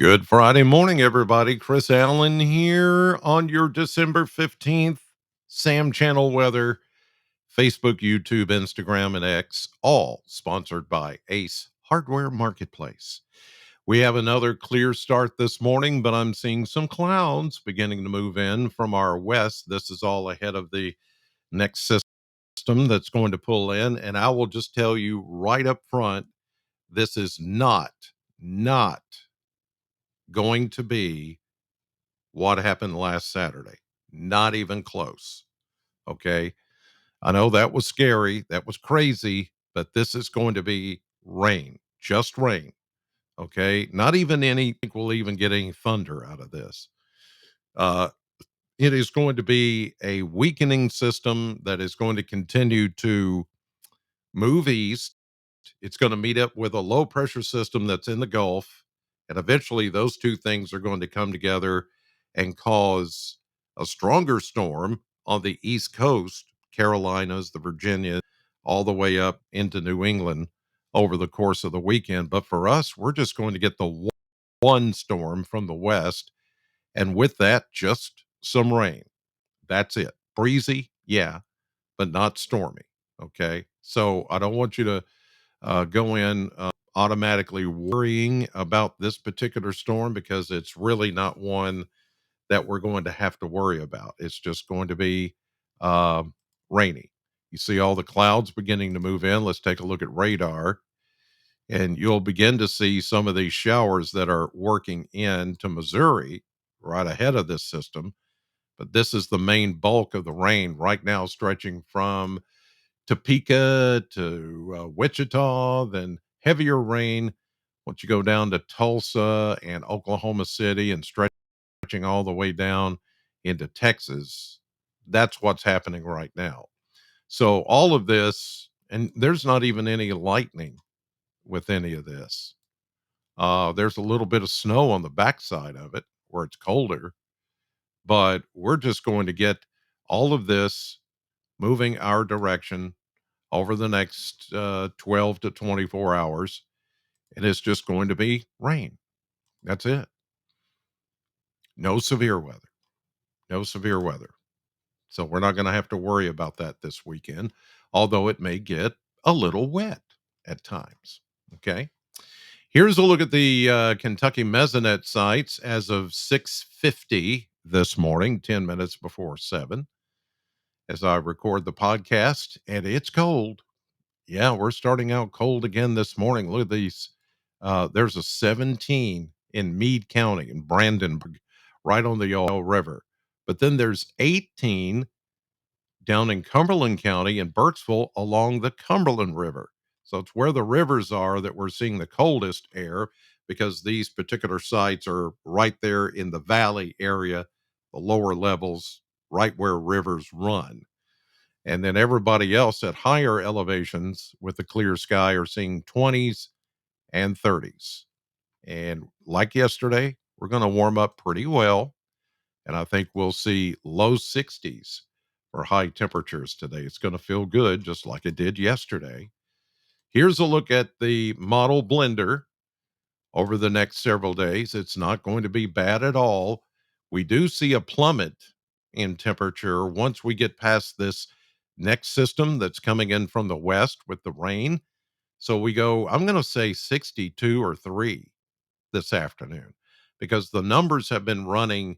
Good Friday morning, everybody. Chris Allen here on your December 15th Sam Channel weather, Facebook, YouTube, Instagram, and X, all sponsored by Ace Hardware Marketplace. We have another clear start this morning, but I'm seeing some clouds beginning to move in from our west. This is all ahead of the next system that's going to pull in. And I will just tell you right up front, this is not going to be what happened last Saturday. Not even close. Okay. I know that was scary. That was crazy, but this is going to be rain, just rain. Okay. Not even any, I think we'll even get any thunder out of this. Uh, it is going to be a weakening system that is going to continue to move east. It's going to meet up with a low pressure system that's in the Gulf. And eventually, those two things are going to come together and cause a stronger storm on the East Coast, Carolinas, the Virginia, all the way up into New England over the course of the weekend. But for us, we're just going to get the one storm from the west. And with that, just some rain. That's it. Breezy, yeah, but not stormy. Okay. So I don't want you to go in automatically worrying about this particular storm because it's really not one that we're going to have to worry about. It's just going to be rainy. You see all the clouds beginning to move in. Let's take a look at radar, and you'll begin to see some of these showers that are working into Missouri right ahead of this system. But this is the main bulk of the rain right now, stretching from Topeka to Wichita, then heavier rain once you go down to Tulsa and Oklahoma City and stretching all the way down into Texas. That's what's happening right now. So, all of this, and there's not even any lightning with any of this. There's a little bit of snow on the backside of it where it's colder, but we're just going to get all of this moving our direction over the next 12 to 24 hours. And it's just going to be rain. That's it. No severe weather. No severe weather. So we're not going to have to worry about that this weekend, although it may get a little wet at times. Okay. Here's a look at the Kentucky Mesonet sites as of 6:50 this morning, 10 minutes before 7, as I record the podcast, and it's cold. Yeah, we're starting out cold again this morning. Look at these. There's a 17 in Meade County in Brandenburg, right on the Yale River. But then there's 18 down in Cumberland County in Burkesville along the Cumberland River. So it's where the rivers are that we're seeing the coldest air because these particular sites are right there in the valley area, the lower levels, right where rivers run. And then everybody else at higher elevations with the clear sky are seeing 20s and 30s. And like yesterday, we're going to warm up pretty well. And I think we'll see low 60s for high temperatures today. It's going to feel good, just like it did yesterday. Here's a look at the model blender over the next several days. It's not going to be bad at all. We do see a plummet in temperature once we get past this next system that's coming in from the west with the rain. So we go, I'm going to say 62 or 3 this afternoon because the numbers have been running,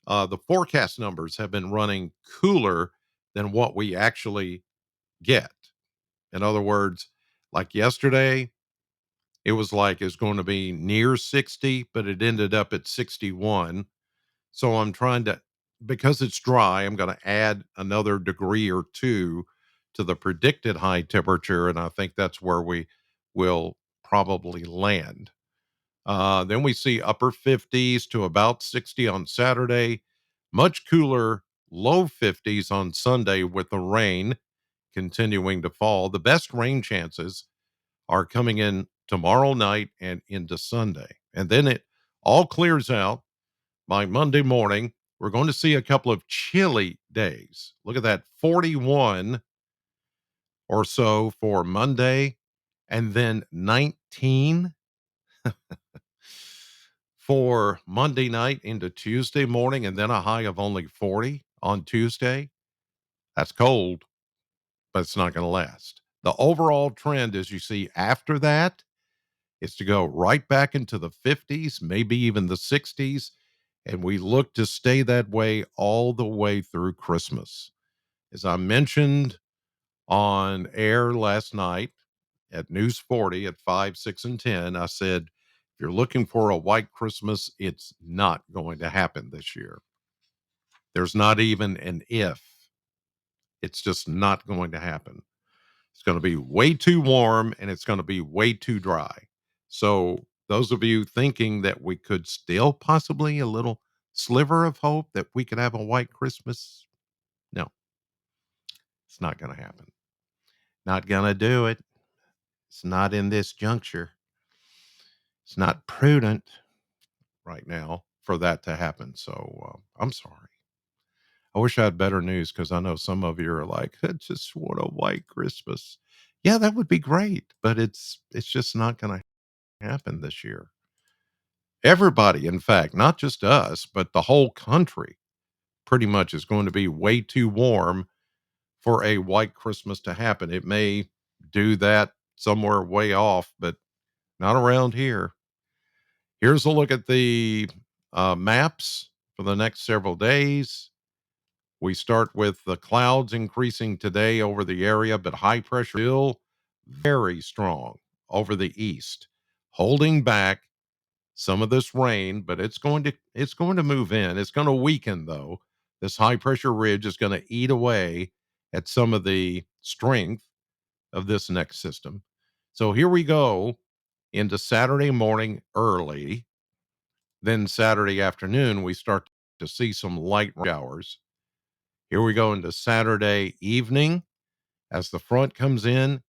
the forecast numbers have been running cooler than what we actually get. In other words, like yesterday, it was like it's going to be near 60, but it ended up at 61. So I'm trying to, because it's dry, I'm going to add another degree or two to the predicted high temperature. And I think that's where we will probably land. Then we see upper 50s to about 60 on Saturday, much cooler, low 50s on Sunday with the rain continuing to fall. The best rain chances are coming in tomorrow night and into Sunday. And then it all clears out by Monday morning. We're going to see a couple of chilly days. Look at that, 41 or so for Monday, and then 19 for Monday night into Tuesday morning, and then a high of only 40 on Tuesday. That's cold, but it's not going to last. The overall trend, as you see after that, is to go right back into the 50s, maybe even the 60s. And we look to stay that way all the way through Christmas. As I mentioned on air last night at News 40 at 5, 6, and 10, I said, if you're looking for a white Christmas, it's not going to happen this year. There's not even an if. It's just not going to happen. It's going to be way too warm and it's going to be way too dry. So, those of you thinking that we could still possibly a little sliver of hope that we could have a white Christmas, no, it's not going to happen. Not going to do it. It's not in this juncture. It's not prudent right now for that to happen. So, I'm sorry. I wish I had better news because I know some of you are like, I just want a white Christmas. Yeah, that would be great, but it's just not going to happen this year. Everybody, in fact, not just us, but the whole country pretty much is going to be way too warm for a white Christmas to happen. It may do that somewhere way off, but not around here. Here's a look at the maps for the next several days. We start with the clouds increasing today over the area, but high pressure still very strong over the east, holding back some of this rain, but it's going to move in. It's going to weaken though. This high pressure ridge is going to eat away at some of the strength of this next system. So here we go into Saturday morning early, then Saturday afternoon we start to see some light showers. Here we go into Saturday evening as the front comes in,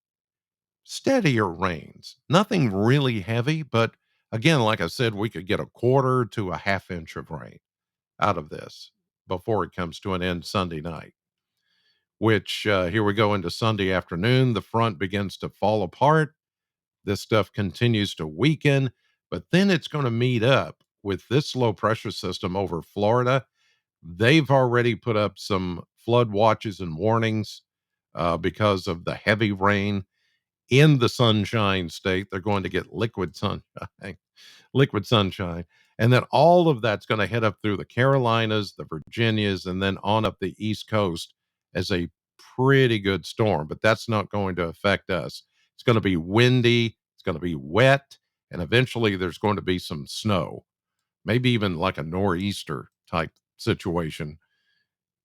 steadier rains. Nothing really heavy, but again, like I said, we could get a quarter to a half inch of rain out of this before it comes to an end Sunday night. Which here we go into Sunday afternoon. The front begins to fall apart. This stuff continues to weaken, but then it's going to meet up with this low pressure system over Florida. They've already put up some flood watches and warnings because of the heavy rain in the sunshine state. They're going to get liquid sunshine, liquid sunshine. And then all of that's going to head up through the Carolinas, the Virginias, and then on up the East Coast as a pretty good storm. But that's not going to affect us. It's going to be windy, it's going to be wet, and eventually there's going to be some snow, maybe even like a nor'easter type situation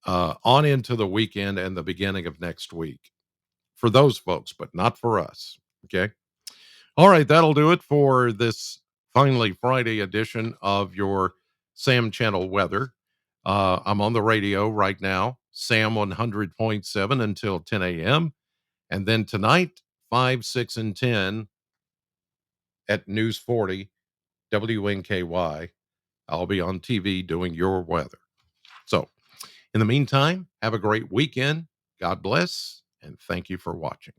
on into the weekend and the beginning of next week for those folks, but not for us. Okay. All right. That'll do it for this finally Friday edition of your Sam Channel weather. I'm on the radio right now, Sam 100.7 until 10 a.m. And then tonight, 5, 6, and 10 at News 40, WNKY. I'll be on TV doing your weather. So, in the meantime, have a great weekend. God bless, and thank you for watching.